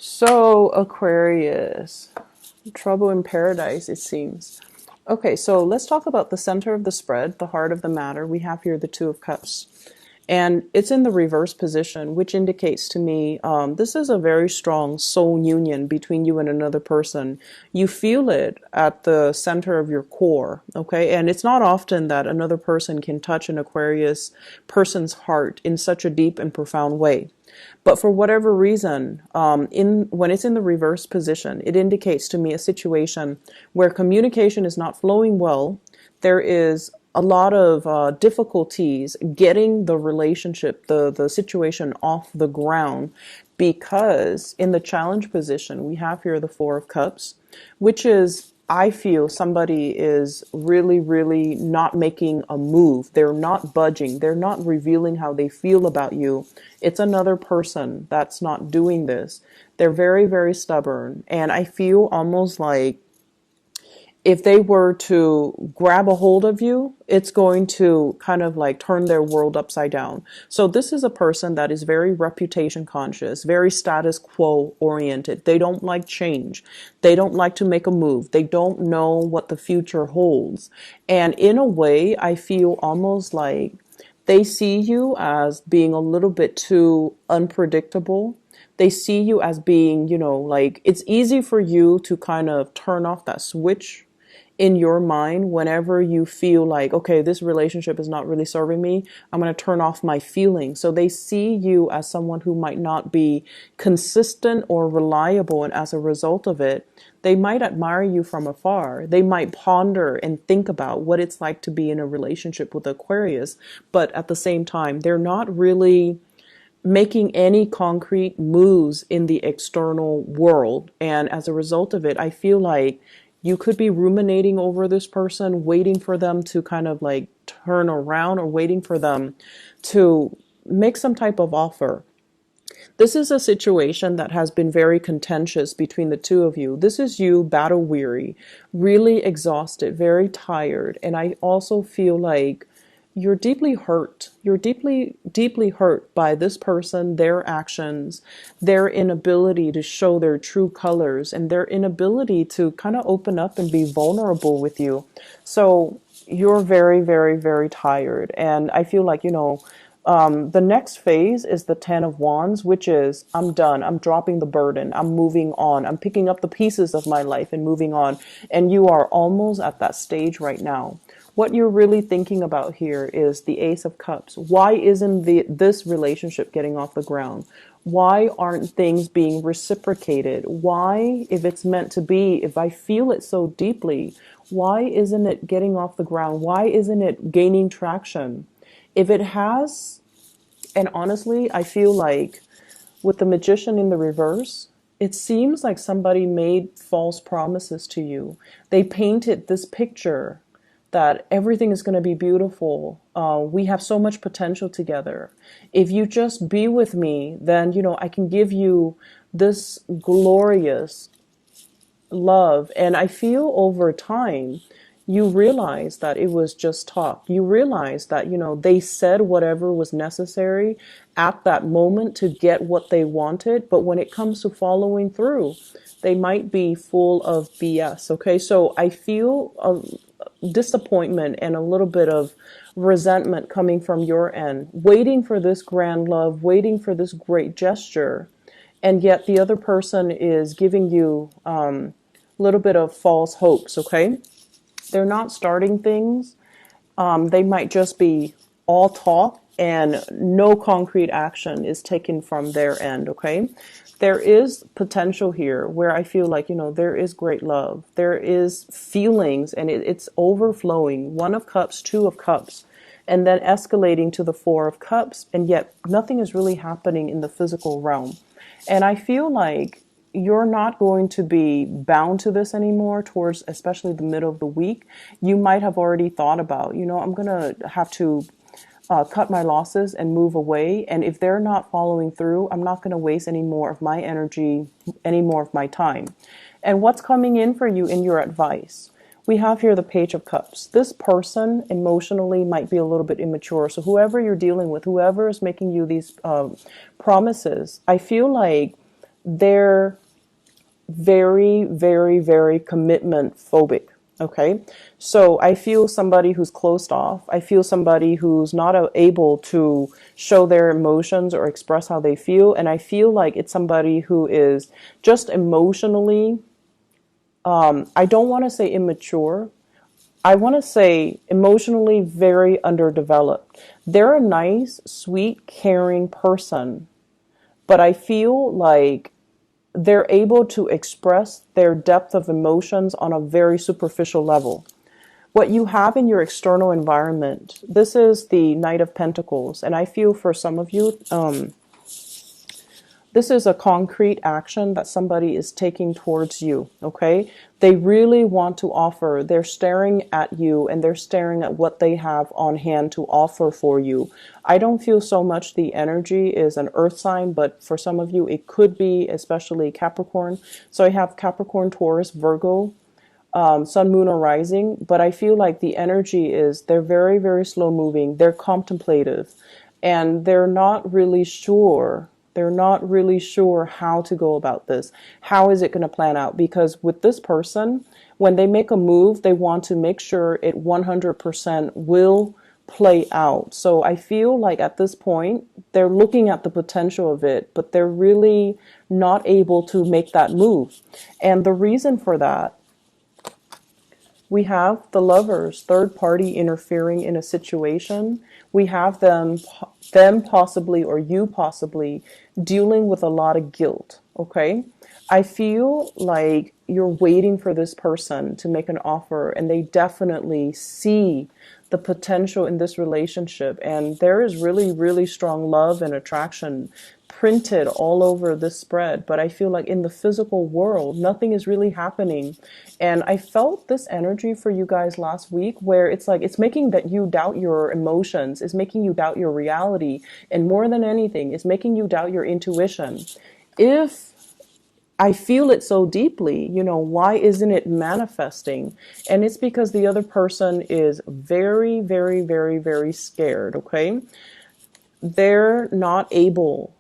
So, Aquarius, trouble in paradise, it seems. Okay, so let's talk about the center of the spread, the heart of the matter. We have here the Two of Cups. And it's in the reverse position, which indicates to me this is a very strong soul union between you and another person. You feel it at the center of your core, okay? And it's not often that another person can touch an Aquarius person's heart in such a deep and profound way. But for whatever reason, in when it's in the reverse position, it indicates to me a situation where communication is not flowing well. There is a lot of difficulties getting the relationship, the situation off the ground, because in the challenge position, we have here the Four of Cups, which is, I feel somebody is really, really not making a move. They're not budging. They're not revealing how they feel about you. It's another person that's not doing this. They're very, very stubborn. And I feel almost like if they were to grab a hold of you, it's going to kind of like turn their world upside down. So this is a person that is very reputation conscious, very status quo oriented. They don't like change. They don't like to make a move. They don't know what the future holds. And in a way, I feel almost like they see you as being a little bit too unpredictable. They see you as being, like it's easy for you to kind of turn off that switch in your mind whenever you feel like, okay, this relationship is not really serving me. I'm going to turn off my feelings. So they see you as someone who might not be consistent or reliable. And as a result of it, they might admire you from afar. They might ponder and think about what it's like to be in a relationship with Aquarius. But at the same time, they're not really making any concrete moves in the external world. And as a result of it, I feel like you could be ruminating over this person, waiting for them to kind of like turn around or waiting for them to make some type of offer. This is a situation that has been very contentious between the two of you. This is you battle weary, really exhausted, very tired. And I also feel like you're deeply hurt. You're deeply, deeply hurt by this person, their actions, their inability to show their true colors, and their inability to kind of open up and be vulnerable with you. So you're very, very, very tired. And I feel like, the next phase is the Ten of Wands, which is I'm done. I'm dropping the burden. I'm moving on. I'm picking up the pieces of my life and moving on. And you are almost at that stage right now. What you're really thinking about here is the Ace of Cups. Why isn't this relationship getting off the ground? Why aren't things being reciprocated? Why, if it's meant to be, if I feel it so deeply, why isn't it getting off the ground? Why isn't it gaining traction? If it has, and honestly, I feel like with the Magician in the reverse, it seems like somebody made false promises to you. They painted this picture that everything is going to be beautiful. We have so much potential together. If you just be with me, then, I can give you this glorious love. And I feel over time, you realize that it was just talk. You realize that, they said whatever was necessary at that moment to get what they wanted. But when it comes to following through, they might be full of BS. Okay. So I feel disappointment and a little bit of resentment coming from your end, waiting for this grand love, waiting for this great gesture. And yet the other person is giving you a little bit of false hopes, okay? They're not starting things. They might just be all talk and no concrete action is taken from their end, okay? There is potential here where I feel like, there is great love. There is feelings and it's overflowing. One of Cups, Two of Cups, and then escalating to the Four of Cups. And yet nothing is really happening in the physical realm. And I feel like you're not going to be bound to this anymore towards especially the middle of the week. You might have already thought about, I'm going to have to cut my losses and move away. And if they're not following through, I'm not going to waste any more of my energy, any more of my time. And what's coming in for you in your advice? We have here the Page of Cups. This person emotionally might be a little bit immature. So whoever you're dealing with, whoever is making you these promises, I feel like they're very, very, very commitment phobic. Okay. So I feel somebody who's closed off. I feel somebody who's not able to show their emotions or express how they feel. And I feel like it's somebody who is just emotionally, I don't want to say immature. I want to say emotionally very underdeveloped. They're a nice, sweet, caring person, but I feel like they're able to express their depth of emotions on a very superficial level. What you have in your external environment, this is the Knight of Pentacles, and I feel for some of you, this is a concrete action that somebody is taking towards you, okay? They really want to offer. They're staring at you and they're staring at what they have on hand to offer for you. I don't feel so much the energy is an earth sign, but for some of you, it could be, especially Capricorn. So I have Capricorn, Taurus, Virgo, Sun, Moon, or Rising, but I feel like the energy is they're very, very slow moving. They're contemplative and they're not really sure. They're not really sure how to go about this. How is it going to plan out? Because with this person, when they make a move, they want to make sure it 100% will play out. So I feel like at this point, they're looking at the potential of it, but they're really not able to make that move. And the reason for that, we have the Lovers, third party interfering in a situation. We have them possibly, or you possibly, dealing with a lot of guilt, okay? I feel like you're waiting for this person to make an offer, and they definitely see the potential in this relationship. And there is really, really strong love and attraction printed all over this spread. But I feel like in the physical world, nothing is really happening. And I felt this energy for you guys last week where it's like, it's making that you doubt your emotions, it's making you doubt your reality. And more than anything, it's making you doubt your intuition. If I feel it so deeply, why isn't it manifesting? And it's because the other person is very, very, very, very scared, okay? They're not able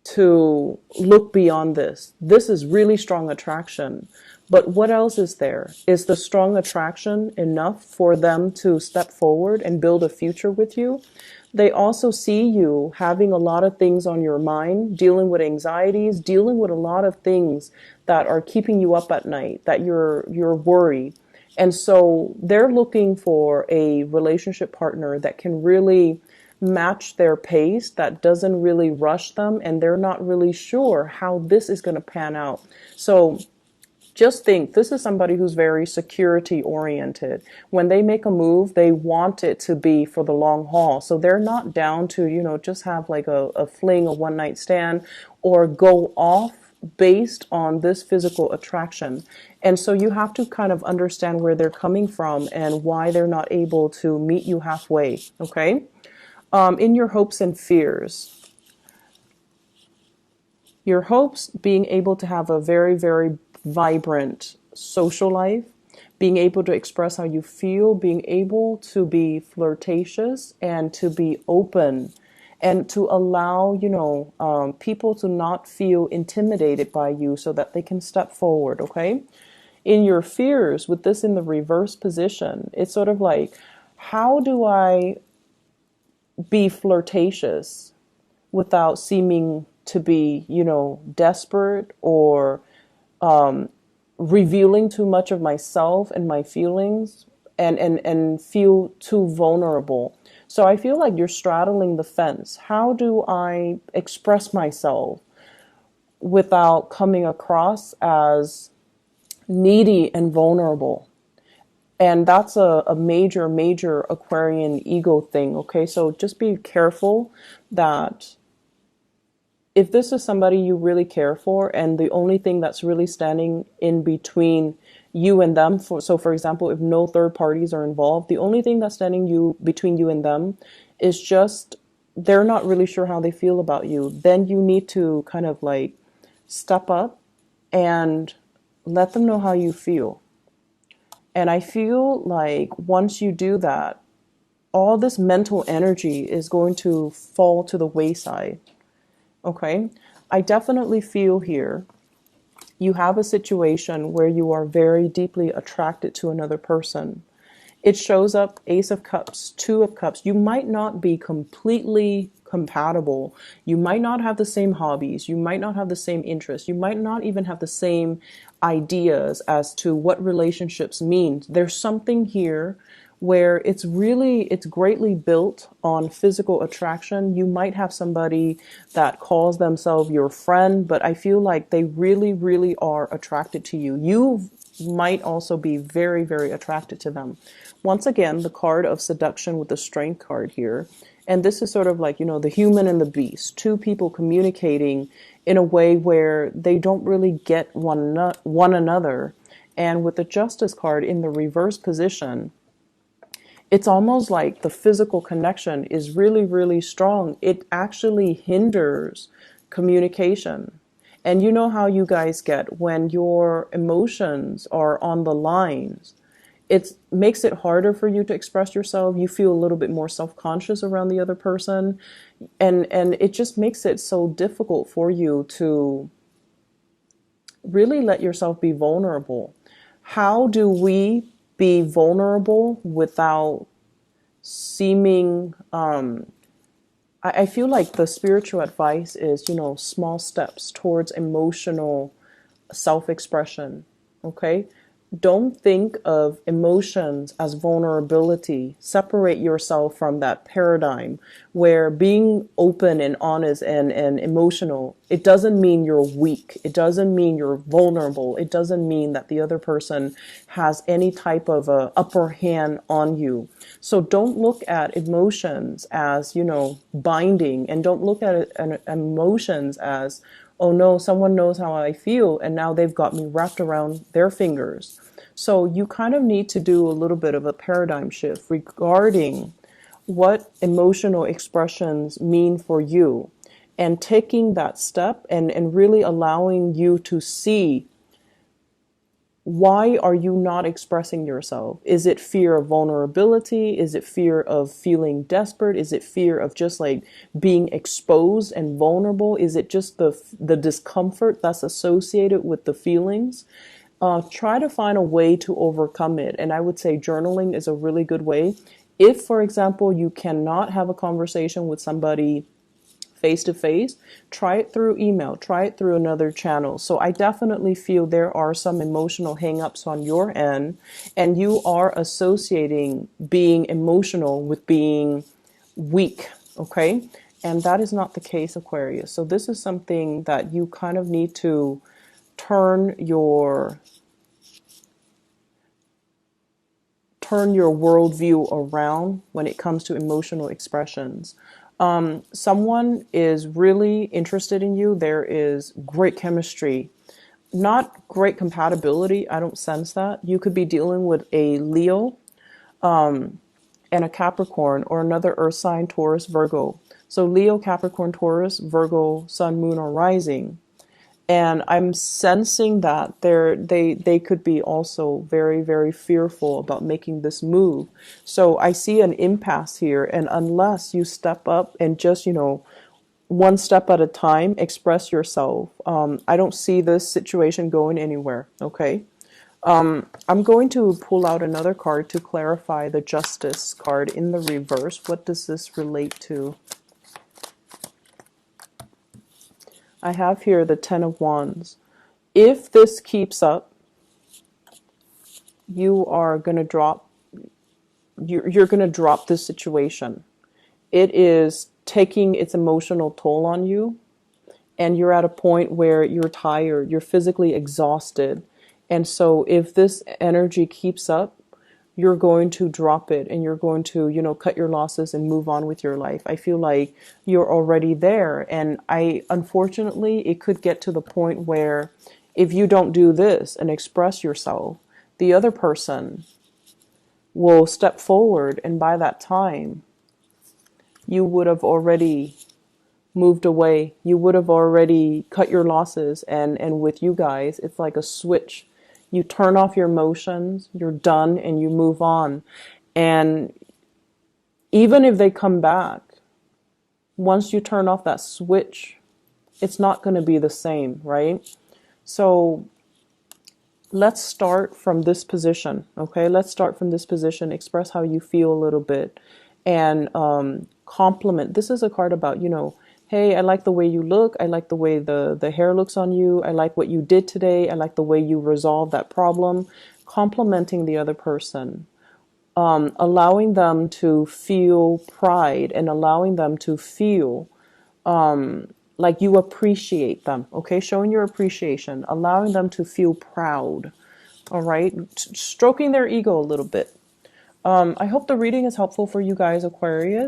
to look beyond this. This is really strong attraction. But what else is there? Is the strong attraction enough for them to step forward and build a future with you? They also see you having a lot of things on your mind, dealing with anxieties, dealing with a lot of things that are keeping you up at night, that you're worried. And so they're looking for a relationship partner that can really match their pace, that doesn't really rush them, and they're not really sure how this is going to pan out. So just think, this is somebody who's very security oriented. When they make a move, they want it to be for the long haul. So they're not down to, just have like a fling, a one night stand, or go off based on this physical attraction. And so you have to kind of understand where they're coming from and why they're not able to meet you halfway. Okay. In your hopes and fears, your hopes being able to have a very, very vibrant social life, being able to express how you feel, being able to be flirtatious and to be open and to allow, people to not feel intimidated by you so that they can step forward, okay? In your fears, with this in the reverse position, it's sort of like, how do I be flirtatious without seeming to be, desperate or revealing too much of myself and my feelings and feel too vulnerable. So I feel like you're straddling the fence. How do I express myself without coming across as needy and vulnerable? And that's a major, major Aquarian ego thing, okay? So just be careful that if this is somebody you really care for and the only thing that's really standing in between you and them, for example, if no third parties are involved, the only thing that's standing between you and them is just they're not really sure how they feel about you, then you need to kind of like step up and let them know how you feel. And I feel like once you do that, all this mental energy is going to fall to the wayside. Okay. I definitely feel here you have a situation where you are very deeply attracted to another person. It shows up Ace of Cups, Two of Cups. You might not be completely compatible. You might not have the same hobbies. You might not have the same interests. You might not even have the same ideas as to what relationships mean. There's something here where it's greatly built on physical attraction. You might have somebody that calls themselves your friend, but I feel like they really, really are attracted to you. You might also be very, very attracted to them. Once again, the card of seduction with the strength card here. And this is sort of like, the human and the beast, two people communicating in a way where they don't really get one another. And with the justice card in the reverse position, it's almost like the physical connection is really, really strong. It actually hinders communication. And you know how you guys get when your emotions are on the lines. It makes it harder for you to express yourself. You feel a little bit more self-conscious around the other person. And it just makes it so difficult for you to really let yourself be vulnerable. How do we be vulnerable without seeming I feel like the spiritual advice is, small steps towards emotional self-expression. Okay? Don't think of emotions as vulnerability. Separate yourself from that paradigm where being open and honest and emotional, it doesn't mean you're weak. It doesn't mean you're vulnerable. It doesn't mean that the other person has any type of a upper hand on you. So don't look at emotions as, binding, and don't look at emotions as, oh no, someone knows how I feel and now they've got me wrapped around their fingers. So you kind of need to do a little bit of a paradigm shift regarding what emotional expressions mean for you, and taking that step and really allowing you to see, why are you not expressing yourself? Is it fear of vulnerability? Is it fear of feeling desperate? Is it fear of just like being exposed and vulnerable? Is it just the discomfort that's associated with the feelings? Try to find a way to overcome it. And I would say journaling is a really good way. If, for example, you cannot have a conversation with somebody face to face, try it through email, try it through another channel. So I definitely feel there are some emotional hangups on your end, and you are associating being emotional with being weak, okay? And that is not the case, Aquarius. So this is something that you kind of need to turn your worldview around when it comes to emotional expressions. Someone is really interested in you. There is great chemistry, not great compatibility. I don't sense that. You could be dealing with a Leo and a Capricorn, or another earth sign, Taurus, Virgo. So Leo, Capricorn, Taurus, Virgo, Sun, Moon, or Rising. And I'm sensing that they could be also very, very fearful about making this move. So I see an impasse here. And unless you step up and just, one step at a time, express yourself, I don't see this situation going anywhere. Okay. I'm going to pull out another card to clarify the Justice card in the reverse. What does this relate to? I have here the Ten of Wands. If this keeps up, you are going to drop, you're going to drop this situation. It is taking its emotional toll on you, and you're at a point where you're tired, you're physically exhausted. And so if this energy keeps up, you're going to drop it, and you're going to, cut your losses and move on with your life. I feel like you're already there. And unfortunately, it could get to the point where if you don't do this and express yourself, the other person will step forward. And by that time, you would have already moved away. You would have already cut your losses. And with you guys, it's like a switch. You turn off your emotions, you're done, and you move on. And even if they come back, once you turn off that switch, it's not going to be the same, right? So let's start from this position, okay? Let's start from this position. Express how you feel a little bit, and compliment. This is a card about, hey, I like the way you look. I like the way the hair looks on you. I like what you did today. I like the way you resolved that problem. Complimenting the other person, allowing them to feel pride, and allowing them to feel like you appreciate them, okay? Showing your appreciation, allowing them to feel proud, all right? Stroking their ego a little bit. I hope the reading is helpful for you guys, Aquarius.